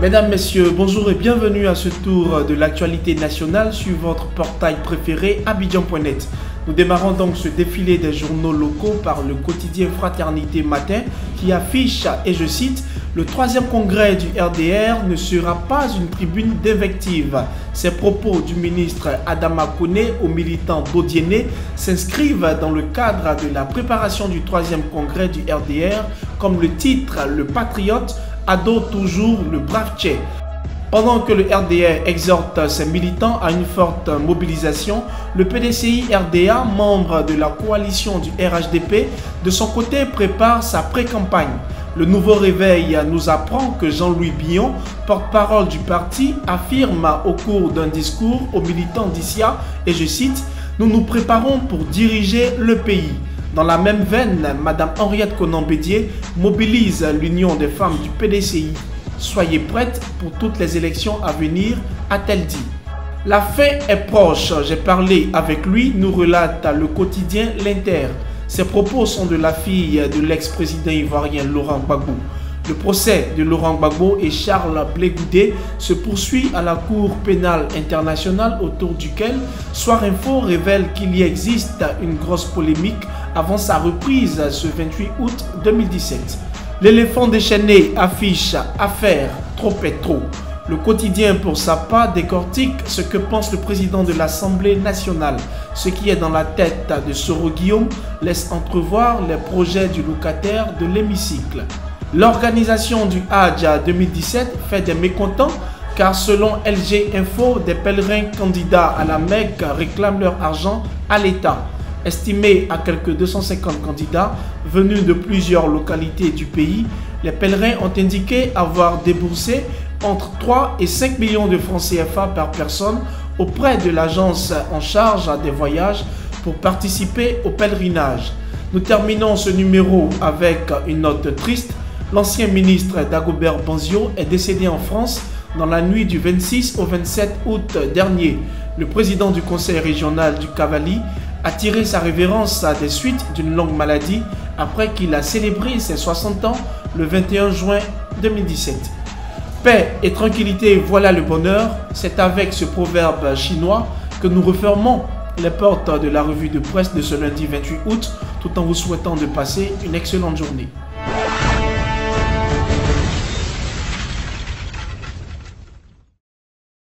Mesdames, Messieurs, bonjour et bienvenue à ce tour de l'actualité nationale sur votre portail préféré Abidjan.net. Nous démarrons donc ce défilé des journaux locaux par le quotidien Fraternité Matin qui affiche, et je cite, « Le 3e congrès du RDR ne sera pas une tribune d'invective ». Ces propos du ministre Adama Kone aux militants d'Odiéné s'inscrivent dans le cadre de la préparation du 3e congrès du RDR, comme le titre « Le Patriote » adore toujours le brave Tché. Pendant que le RDR exhorte ses militants à une forte mobilisation, le PDCI RDA, membre de la coalition du RHDP, de son côté prépare sa pré-campagne. Le Nouveau Réveil nous apprend que Jean-Louis Billon, porte-parole du parti, affirme au cours d'un discours aux militants d'ISIA, et je cite, « Nous nous préparons pour diriger le pays ». Dans la même veine, Mme Henriette Konan-Bédié mobilise l'Union des femmes du PDCI. Soyez prêtes pour toutes les élections à venir, a-t-elle dit. La fin est proche, j'ai parlé avec lui, nous relate le quotidien L'Inter. Ses propos sont de la fille de l'ex-président ivoirien Laurent Gbagbo. Le procès de Laurent Gbagbo et Charles Blé Goudé se poursuit à la Cour pénale internationale autour duquel Soir Info révèle qu'il y existe une grosse polémique avant sa reprise ce 28 août 2017. L'éléphant déchaîné affiche « Affaire, trop est trop ». Le quotidien pour sa part décortique ce que pense le président de l'Assemblée nationale. Ce qui est dans la tête de Soro Guillaume laisse entrevoir les projets du locataire de l'hémicycle. L'organisation du Hajj 2017 fait des mécontents car selon LG Info, des pèlerins candidats à la Mecque réclament leur argent à l'État. Estimés à quelques 250 candidats venus de plusieurs localités du pays, les pèlerins ont indiqué avoir déboursé entre 3 et 5 millions de francs CFA par personne auprès de l'agence en charge des voyages pour participer au pèlerinage. Nous terminons ce numéro avec une note triste. L'ancien ministre Dagobert Banzio est décédé en France dans la nuit du 26 au 27 août dernier. Le président du conseil régional du Cavali a tiré sa révérence des suites d'une longue maladie après qu'il a célébré ses 60 ans le 21 juin 2017. Paix et tranquillité, voilà le bonheur. C'est avec ce proverbe chinois que nous refermons les portes de la revue de presse de ce lundi 28 août tout en vous souhaitant de passer une excellente journée.